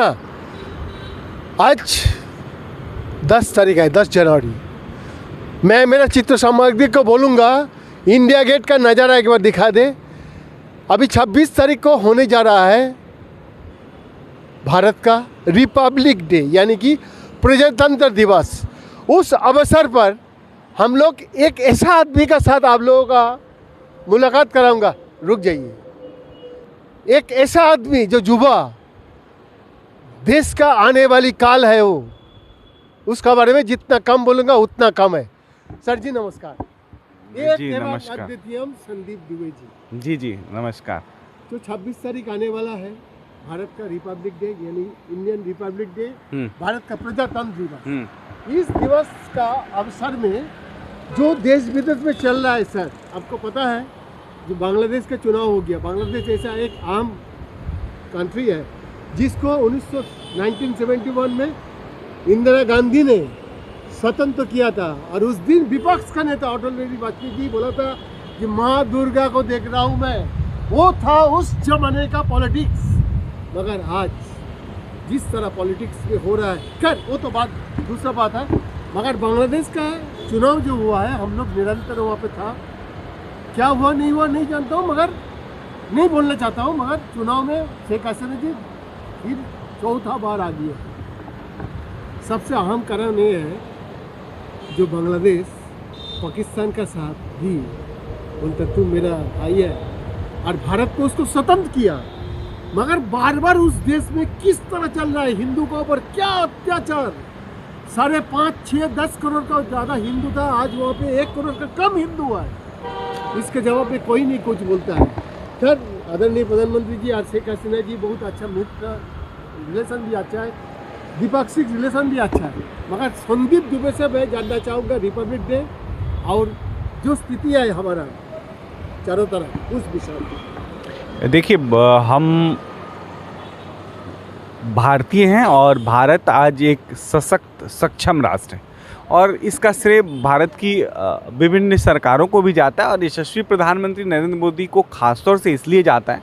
ना, आज 10 तारीख है, 10 जनवरी। मैं मेरा चित्र सामग्री को बोलूँगा, इंडिया गेट का नज़ारा एक बार दिखा दे। अभी 26 तारीख को होने जा रहा है भारत का रिपब्लिक डे, यानी कि प्रजातंत्र दिवस। उस अवसर पर हम लोग एक ऐसा आदमी का साथ आप लोगों का मुलाकात कराऊंगा। रुक जाइए। एक ऐसा आदमी जो युवा देश का आने वाली काल है, वो उसका बारे में जितना कम बोलूँगा उतना कम है। सर जी नमस्कार। जी नमस्कार। अद्वितीयम संदीप दुबे जी। जी नमस्कार। तो 26 तारीख आने वाला है भारत का रिपब्लिक डे, यानी इंडियन रिपब्लिक डे, भारत का प्रजातंत्र दिवस। इस दिवस का अवसर में जो देश विदेश में चल रहा है सर, आपको पता है जो बांग्लादेश का चुनाव हो गया। बांग्लादेश ऐसा एक आम कंट्री है जिसको 1971 में इंदिरा गांधी ने स्वतंत्र किया था, और उस दिन विपक्ष का नेता अटल बिहारी वाजपेयी जी बोला था कि माँ दुर्गा को देख रहा हूँ मैं। वो था उस जमाने का पॉलिटिक्स। मगर आज जिस तरह पॉलिटिक्स में हो रहा है, खैर वो तो बात दूसरा बात है। मगर बांग्लादेश का चुनाव जो हुआ है, हम लोग निरंतर वहाँ पे था। क्या हुआ नहीं हुआ नहीं जानता हूँ, मगर नहीं बोलना चाहता हूँ, मगर चुनाव में शेख हसीना जी फिर चौथा बार आ गया। सबसे अहम कारण ये है जो बांग्लादेश पाकिस्तान का साथ भी बोलता तुम मेरा भाई है, और भारत को उसको स्वतंत्र किया। मगर बार बार उस देश में किस तरह चल रहा है, हिंदू के ऊपर क्या अत्याचार। 5.5, 6, 10 करोड़ का ज़्यादा हिंदू था, आज वहाँ पे 1 करोड़ का कम हिंदू है। इसके जवाब में कोई नहीं कुछ बोलता है। सर आदरणीय प्रधानमंत्री जी और शेख हसीना जी बहुत अच्छा मित्र, रिलेशन भी अच्छा है, द्विपाक्षिक रिलेशन भी अच्छा है। मगर संदीप दुबे से मैं जानना चाहूँगा रिपब्लिक डे और जो स्थिति है हमारा चारों तरफ, उस विषय में। देखिए, हम भारतीय हैं और भारत आज एक सशक्त सक्षम राष्ट्र है, और इसका श्रेय भारत की विभिन्न सरकारों को भी जाता है, और यशस्वी प्रधानमंत्री नरेंद्र मोदी को खासतौर से इसलिए जाता है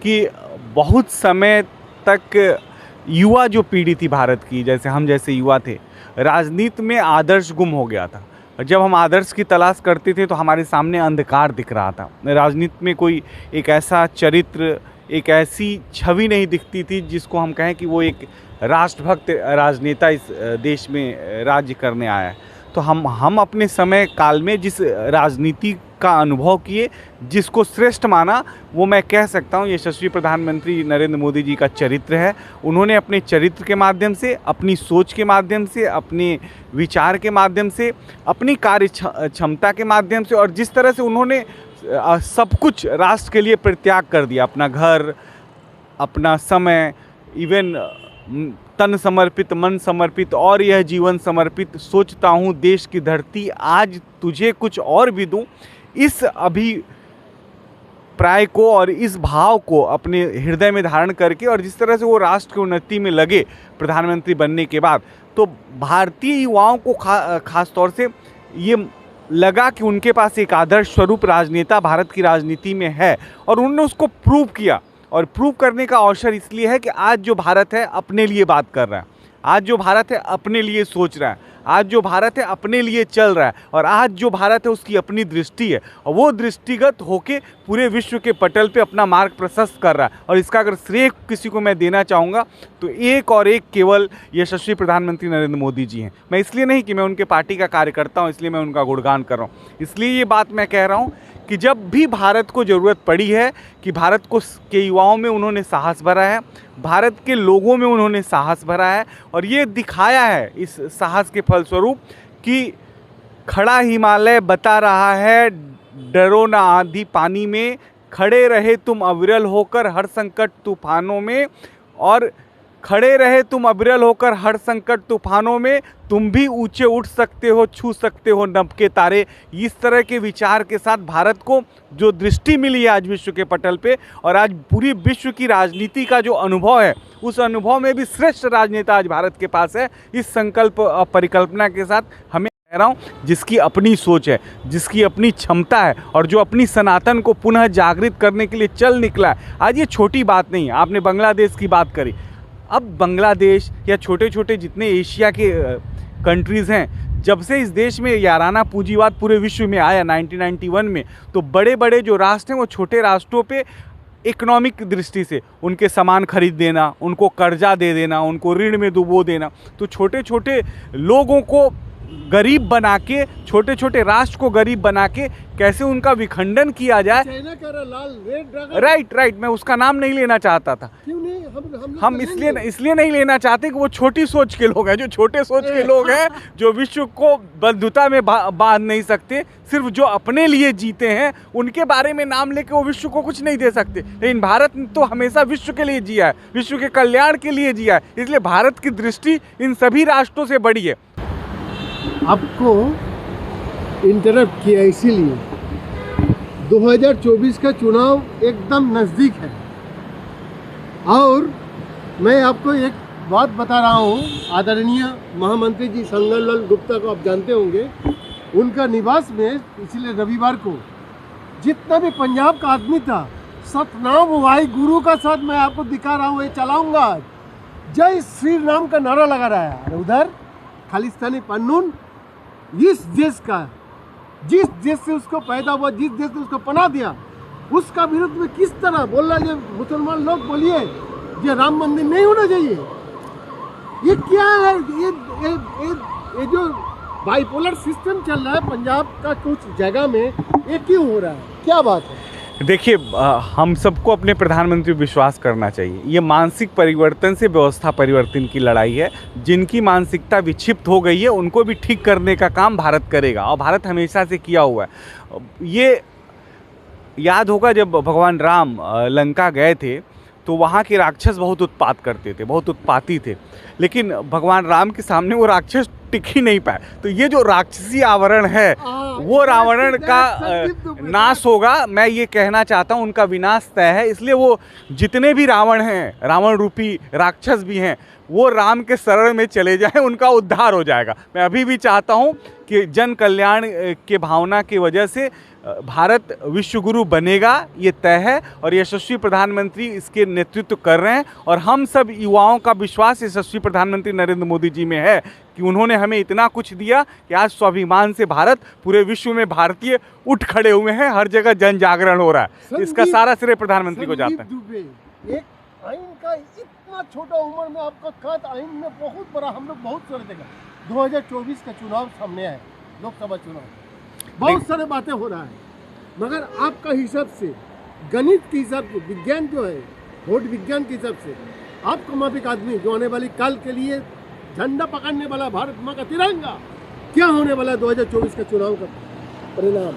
कि बहुत समय तक युवा जो पीढ़ी थी भारत की, जैसे हम जैसे युवा थे, राजनीति में आदर्श गुम हो गया था। जब हम आदर्श की तलाश करते थे तो हमारे सामने अंधकार दिख रहा था। राजनीति में कोई एक ऐसा चरित्र, एक ऐसी छवि नहीं दिखती थी जिसको हम कहें कि वो एक राष्ट्रभक्त राजनेता इस देश में राज्य करने आया है। तो हम अपने समय काल में जिस राजनीति का अनुभव किए, जिसको श्रेष्ठ माना, वो मैं कह सकता हूँ यशस्वी प्रधानमंत्री नरेंद्र मोदी जी का चरित्र है। उन्होंने अपने चरित्र के माध्यम से, अपनी सोच के माध्यम से, अपने विचार के माध्यम से, अपनी कार्य क्षमता के माध्यम से, और जिस तरह से उन्होंने सब कुछ राष्ट्र के लिए परित्याग कर दिया, अपना घर, अपना समय, इवन तन समर्पित, मन समर्पित, और यह जीवन समर्पित, सोचता हूँ देश की धरती आज तुझे कुछ और भी दूँ, इस अभिप्राय को और इस भाव को अपने हृदय में धारण करके, और जिस तरह से वो राष्ट्र की उन्नति में लगे प्रधानमंत्री बनने के बाद, तो भारतीय युवाओं को खास तौर से ये लगा कि उनके पास एक आदर्श स्वरूप राजनेता भारत की राजनीति में है, और उन्होंने उसको प्रूव किया। और प्रूव करने का अवसर इसलिए है कि आज जो भारत है अपने लिए बात कर रहा है, आज जो भारत है अपने लिए सोच रहा है, आज जो भारत है अपने लिए चल रहा है, और आज जो भारत है उसकी अपनी दृष्टि है, और वो दृष्टिगत होके पूरे विश्व के पटल पे अपना मार्ग प्रशस्त कर रहा है। और इसका अगर श्रेय किसी को मैं देना चाहूँगा तो एक और एक केवल यशस्वी प्रधानमंत्री नरेंद्र मोदी जी हैं। मैं इसलिए नहीं कि मैं उनके पार्टी का कार्यकर्ता हूँ, इसलिए मैं उनका गुणगान कर रहा हूँ, इसलिए ये बात मैं कह रहा हूँ कि जब भी भारत को ज़रूरत पड़ी है कि भारत को के युवाओं में उन्होंने साहस भरा है, भारत के लोगों में उन्होंने साहस भरा है, और ये दिखाया है इस साहस के फलस्वरूप कि खड़ा हिमालय बता रहा है डरो ना आंधी पानी में, खड़े रहे तुम अविरल होकर हर संकट तूफानों में, और खड़े रहे तुम अविरल होकर हर संकट तूफानों में, तुम भी ऊंचे उठ सकते हो, छू सकते हो नभ के तारे। इस तरह के विचार के साथ भारत को जो दृष्टि मिली है आज विश्व के पटल पे, और आज पूरी विश्व की राजनीति का जो अनुभव है, उस अनुभव में भी श्रेष्ठ राजनेता आज भारत के पास है। इस संकल्प परिकल्पना के साथ हमें कह रहा हूँ, जिसकी अपनी सोच है, जिसकी अपनी क्षमता है, और जो अपनी सनातन को पुनः जागृत करने के लिए चल निकला है। आज ये छोटी बात नहीं है। आपने बांग्लादेश की बात करी, अब बांग्लादेश या छोटे छोटे जितने एशिया के कंट्रीज़ हैं, जब से इस देश में याराना पूंजीवाद पूरे विश्व में आया 1991 में, तो बड़े बड़े जो राष्ट्र हैं वो छोटे राष्ट्रों पे इकोनॉमिक दृष्टि से उनके सामान खरीद देना, उनको कर्जा दे देना, उनको ऋण में डुबो देना, तो छोटे छोटे लोगों को गरीब बना के, छोटे छोटे राष्ट्र को गरीब बना के कैसे उनका विखंडन किया जाए। चाइना का लाल रेड ड्रैगन, राइट, मैं उसका नाम नहीं लेना चाहता था। क्यों नहीं? हम इसलिए नहीं लेना चाहते कि वो छोटी सोच के लोग हैं, जो छोटे सोच के लोग हैं, जो विश्व को बंधुता में बांध नहीं सकते, सिर्फ जो अपने लिए जीते हैं, उनके बारे में नाम लेके वो विश्व को कुछ नहीं दे सकते। लेकिन भारत तो हमेशा विश्व के लिए जिया है, विश्व के कल्याण के लिए जिया है, इसलिए भारत की दृष्टि इन सभी राष्ट्रों से बड़ी है। आपको इंटरप्ट किया इसीलिए 2024 का चुनाव एकदम नज़दीक है, और मैं आपको एक बात बता रहा हूँ। आदरणीय महामंत्री जी संगल लाल गुप्ता को आप जानते होंगे, उनका निवास में पिछले रविवार को जितना भी पंजाब का आदमी था, सतनाम वाहि गुरु का साथ मैं आपको दिखा रहा हूँ, ये चलाऊंगा आज, जय श्री राम का नारा लगा रहा है। और उधर खालिस्तानी पन्नून इस देश का, जिस देश से उसको पैदा हुआ, जिस देश ने उसको पनाह दिया, उसका विरुद्ध में किस तरह बोल रहा है। मुसलमान लोग बोलिए ये राम मंदिर नहीं होना चाहिए, ये क्या है? ये जो बाइपोलर सिस्टम चल रहा है पंजाब का कुछ जगह में, ये क्यों हो रहा है? क्या बात है? देखिए, हम सबको अपने प्रधानमंत्री पर विश्वास करना चाहिए। ये मानसिक परिवर्तन से व्यवस्था परिवर्तन की लड़ाई है। जिनकी मानसिकता विक्षिप्त हो गई है उनको भी ठीक करने का काम भारत करेगा, और भारत हमेशा से किया हुआ है। ये याद होगा जब भगवान राम लंका गए थे तो वहाँ के राक्षस बहुत उत्पात करते थे, बहुत उत्पाती थे, लेकिन भगवान राम के सामने वो राक्षस टिक ही नहीं पाए। तो ये जो राक्षसी आवरण है वो रावण का नाश होगा, मैं ये कहना चाहता हूँ, उनका विनाश तय है। इसलिए वो जितने भी रावण हैं, रावण रूपी राक्षस भी हैं, वो राम के शरण में चले जाएं, उनका उद्धार हो जाएगा। मैं अभी भी चाहता हूँ कि जन कल्याण के भावना की वजह से भारत विश्वगुरु बनेगा, ये तय है, और यशस्वी प्रधानमंत्री इसके नेतृत्व कर रहे हैं। और हम सब युवाओं का विश्वास यशस्वी प्रधानमंत्री नरेंद्र मोदी जी में है कि उन्होंने हमें इतना कुछ दिया कि आज स्वाभिमान से भारत, पूरे विश्व में भारतीय उठ खड़े हुए हैं, हर जगह जन जागरण हो रहा है। इसका सारा श्रेय प्रधानमंत्री को जाता है। एक आइन का इतना छोटा उम्र में आपका कद आइन में बहुत बड़ा, हम लोग बहुत सारे जगह 2024 का चुनाव सामने है, लोकसभा चुनाव, बहुत सारे बातें हो रहा है, मगर आपका हिसाब से, गणित के हिसाब से, विज्ञान जो है, वोट विज्ञान के हिसाब से, आपका माफिक आदमी जो आने वाली काल के लिए झंडा पकड़ने वाला, भारत माँ का तिरंगा, क्या होने वाला 2024 का चुनाव का परिणाम?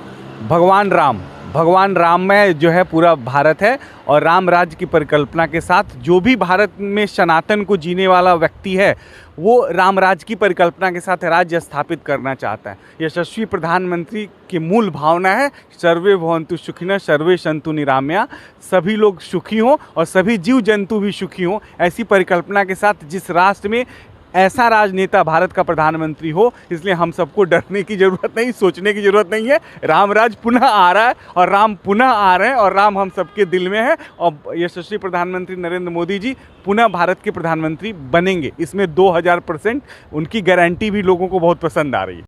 भगवान राम में जो है पूरा भारत है, और राम राज्य की परिकल्पना के साथ जो भी भारत में सनातन को जीने वाला व्यक्ति है, वो राम राज्य की परिकल्पना के साथ राज्य स्थापित करना चाहता है। यशस्वी प्रधानमंत्री की मूल भावना है सर्वे भवन्तु सुखिनः सर्वे सन्तु निरामया, सभी लोग सुखी हों और सभी जीव जंतु भी सुखी हों। ऐसी परिकल्पना के साथ जिस राष्ट्र में ऐसा राजनेता भारत का प्रधानमंत्री हो, इसलिए हम सबको डरने की ज़रूरत नहीं, सोचने की ज़रूरत नहीं है। रामराज पुनः आ रहा है, और राम पुनः आ रहे हैं, और राम हम सबके दिल में है, और यशस्वी प्रधानमंत्री नरेंद्र मोदी जी पुनः भारत के प्रधानमंत्री बनेंगे। इसमें 2000% उनकी गारंटी भी लोगों को बहुत पसंद आ रही है।